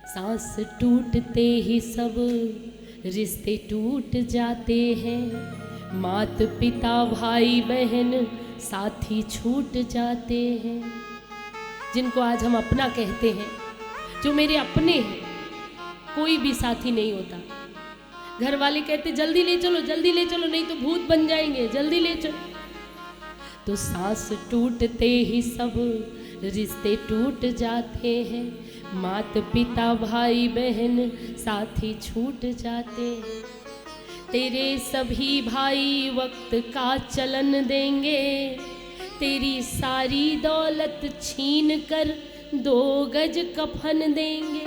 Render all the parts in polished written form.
सांस टूटते ही सब रिश्ते टूट जाते हैं, मात पिता भाई बहन साथी छूट जाते हैं। जिनको आज हम अपना कहते हैं, जो मेरे अपने हैं, कोई भी साथी नहीं होता। घर वाले कहते जल्दी ले चलो, जल्दी ले चलो, नहीं तो भूत बन जाएंगे, जल्दी ले चलो। तो सांस टूटते ही सब रिश्ते टूट जाते हैं, मात पिता भाई बहन साथी छूट जाते हैं। तेरे सभी भाई वक्त का चलन देंगे, तेरी सारी दौलत छीन कर 2 गज कफन देंगे।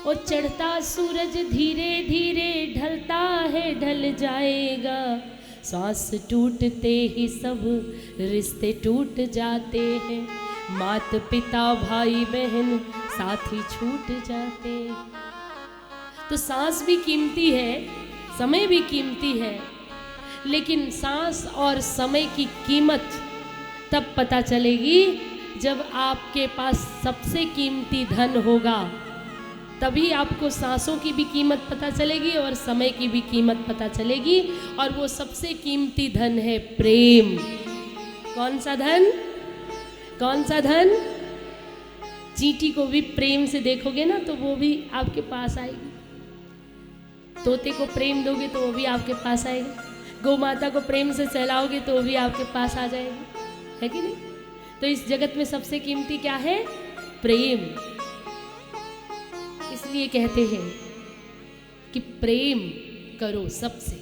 और चढ़ता सूरज धीरे धीरे ढलता है, ढल जाएगा। सांस टूटते ही सब रिश्ते टूट जाते हैं, मात पिता भाई बहन साथी छूट जाते हैं। तो सांस भी कीमती है, समय भी कीमती है, लेकिन सांस और समय की कीमत तब पता चलेगी जब आपके पास सबसे कीमती धन होगा। तभी आपको सांसों की भी कीमत पता चलेगी और समय की भी कीमत पता चलेगी। और वो सबसे कीमती धन है प्रेम। कौन सा धन? कौन सा धन? चींटी को भी प्रेम से देखोगे ना तो वो भी आपके पास आएगी। तोते को प्रेम दोगे तो वो भी आपके पास आएगा। गौ माता को प्रेम से सहलाओगे तो वो भी आपके पास आ जाएगी, है कि नहीं? तो इस जगत में सबसे कीमती क्या है? प्रेम। इसलिए कहते हैं कि प्रेम करो सबसे।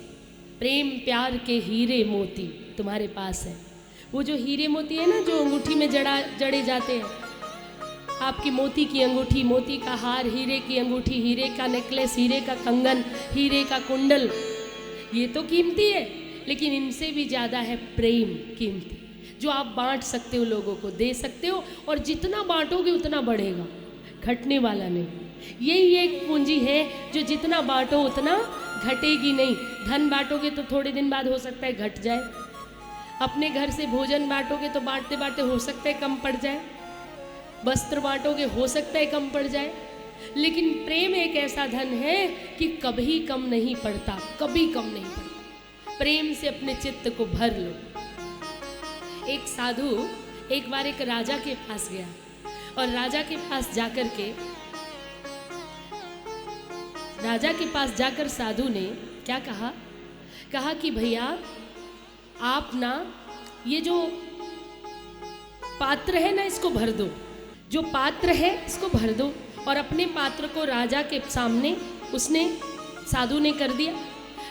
प्रेम प्यार के हीरे मोती तुम्हारे पास है। वो जो हीरे मोती है ना, जो अंगूठी में जड़े जाते हैं, आपकी मोती की अंगूठी, मोती का हार, हीरे की अंगूठी, हीरे का नेकलेस, हीरे का कंगन, हीरे का कुंडल, ये तो कीमती है, लेकिन इनसे भी ज़्यादा है प्रेम कीमती, जो आप बांट सकते हो, लोगों को दे सकते हो, और जितना बांटोगे उतना बढ़ेगा, घटने वाला नहीं। यही एक पूंजी है जो जितना बांटो उतना घटेगी नहीं। धन बांटोगे तो थोड़े दिन बाद हो सकता है घट जाए। अपने घर से भोजन बांटोगे तो बांटते बांटते हो सकता है कम पड़ जाए। वस्त्र बांटोगे हो सकता है कम पड़ जाए। लेकिन प्रेम एक ऐसा धन है कि कभी कम नहीं पड़ता, कभी कम नहीं पड़ता। प्रेम से अपने चित्त को भर लो। एक साधु एक बार एक राजा के पास गया, और राजा के पास जाकर साधु ने क्या कहा? कहा कि भैया आप ना ये जो पात्र है ना, इसको भर दो। जो पात्र है इसको भर दो। और अपने पात्र को राजा के सामने साधु ने कर दिया।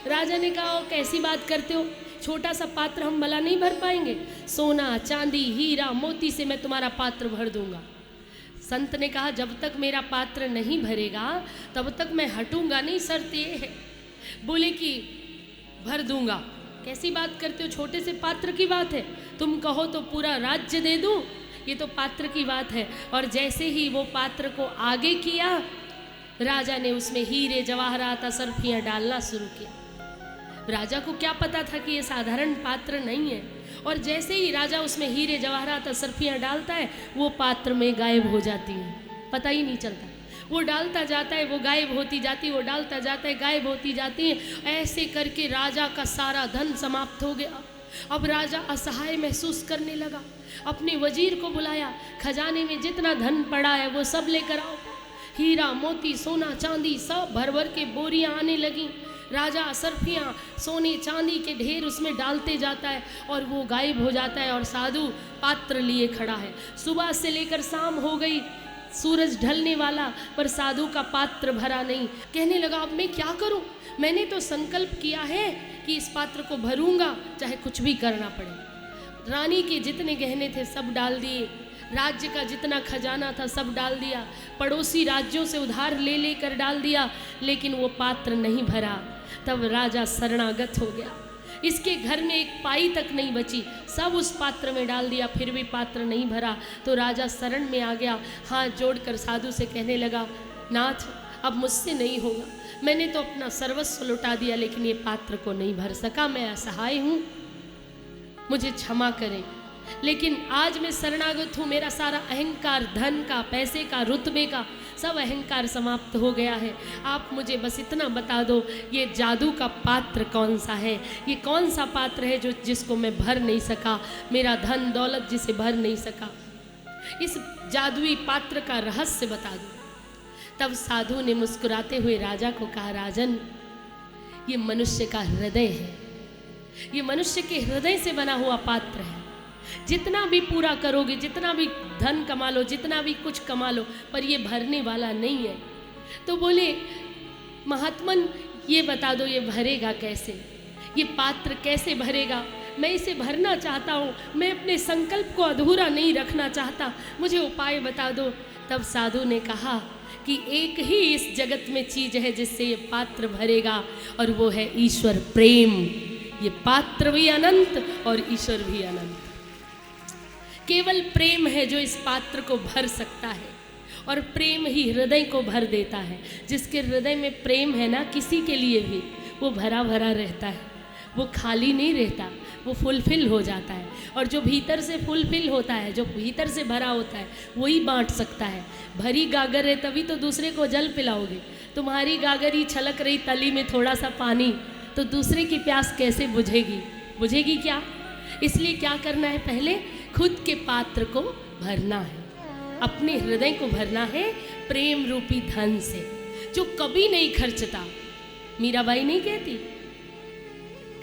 राजा ने कहा कैसी बात करते हो, छोटा सा पात्र हम भला नहीं भर पाएंगे? सोना चांदी हीरा मोती से मैं तुम्हारा पात्र भर दूंगा। संत ने कहा जब तक मेरा पात्र नहीं भरेगा तब तक मैं हटूंगा नहीं। शर्त ये है। बोले कि भर दूंगा। कैसी बात करते हो, छोटे से पात्र की बात है, तुम कहो तो पूरा राज्य दे दूं, ये तो पात्र की बात है। और जैसे ही वो पात्र को आगे किया, राजा ने उसमें हीरे जवाहरात असरफियाँ डालना शुरू किया। राजा को क्या पता था कि ये साधारण पात्र नहीं है। और जैसे ही राजा उसमें हीरे जवाहरात असरफियाँ डालता है, वो पात्र में गायब हो जाती हैं, पता ही नहीं चलता। वो डालता जाता है, वो गायब होती जाती है, वो डालता जाता है, गायब होती जाती है। ऐसे करके राजा का सारा धन समाप्त हो गया। अब राजा असहाय महसूस करने लगा। अपने वजीर को बुलाया, खजाने में जितना धन पड़ा है वो सब लेकर आओ। हीरा मोती सोना चांदी सब भर भर के बोरियां आने लगी। राजा असरफियाँ सोने चांदी के ढेर उसमें डालते जाता है और वो गायब हो जाता है। और साधु पात्र लिए खड़ा है। सुबह से लेकर शाम हो गई, सूरज ढलने वाला, पर साधु का पात्र भरा नहीं। कहने लगा अब मैं क्या करूं? मैंने तो संकल्प किया है कि इस पात्र को भरूंगा, चाहे कुछ भी करना पड़े। रानी के जितने गहने थे सब डाल दिए, राज्य का जितना खजाना था सब डाल दिया, पड़ोसी राज्यों से उधार ले लेकर डाल दिया, लेकिन वो पात्र नहीं भरा। तब राजा शरणागत हो गया। इसके घर में एक पाई तक नहीं बची, सब उस पात्र में डाल दिया, फिर भी पात्र नहीं भरा। तो राजा शरण में आ गया, हाथ जोड़कर साधु से कहने लगा, नाथ अब मुझसे नहीं होगा, मैंने तो अपना सर्वस्व लुटा दिया, लेकिन ये पात्र को नहीं भर सका, मैं असहाय हूँ, मुझे क्षमा करें। लेकिन आज मैं शरणागत हूँ, मेरा सारा अहंकार, धन का, पैसे का, रुतबे का सब अहंकार समाप्त हो गया है। आप मुझे बस इतना बता दो, ये जादू का पात्र कौन सा है, ये कौन सा पात्र है जो जिसको मैं भर नहीं सका, मेरा धन दौलत जिसे भर नहीं सका, इस जादुई पात्र का रहस्य बता दो। तब साधु ने मुस्कुराते हुए राजा को कहा, राजन, ये मनुष्य का हृदय है, ये मनुष्य के हृदय से बना हुआ पात्र है। जितना भी पूरा करोगे, जितना भी धन कमा लो, जितना भी कुछ कमा लो, पर ये भरने वाला नहीं है। तो बोले, महात्मन ये बता दो, ये भरेगा कैसे, ये पात्र कैसे भरेगा? मैं इसे भरना चाहता हूँ, मैं अपने संकल्प को अधूरा नहीं रखना चाहता, मुझे उपाय बता दो। तब साधु ने कहा कि एक ही इस जगत में चीज़ है जिससे ये पात्र भरेगा, और वो है ईश्वर प्रेम। ये पात्र भी अनंत और ईश्वर भी अनंत। केवल प्रेम है जो इस पात्र को भर सकता है, और प्रेम ही हृदय को भर देता है। जिसके हृदय में प्रेम है ना, किसी के लिए भी वो भरा भरा रहता है, वो खाली नहीं रहता, वो फुलफिल हो जाता है। और जो भीतर से फुलफिल होता है, जो भीतर से भरा होता है, वही बांट सकता है। भरी गागर है तभी तो दूसरे को जल पिलाओगे। तुम्हारी गागर ही छलक रही तली में थोड़ा सा पानी, तो दूसरे की प्यास कैसे बुझेगी? बुझेगी क्या? इसलिए क्या करना है, पहले खुद के पात्र को भरना है, अपने हृदय को भरना है प्रेम रूपी धन से, जो कभी नहीं खर्चता। मीराबाई नहीं कहती,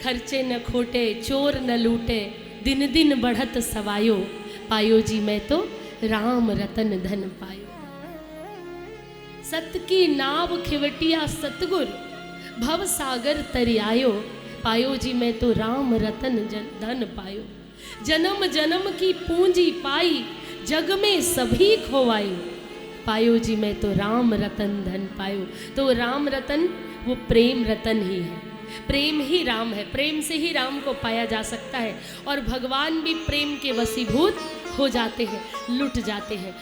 खर्चे न खोटे चोर न लूटे, दिन दिन बढ़त सवायो, पायो जी मैं तो राम रतन धन पायो। सत की नाव खिवटिया सतगुर, भव सागर तरियायो, पायो जी मैं तो राम रतन धन पायो। जन्म जन्म की पूंजी पाई, जग में सभी खोवाई, पायो जी मैं तो राम रतन धन पायो। तो राम रतन वो प्रेम रतन ही है, प्रेम ही राम है, प्रेम से ही राम को पाया जा सकता है। और भगवान भी प्रेम के वशीभूत हो जाते हैं, लुट जाते हैं।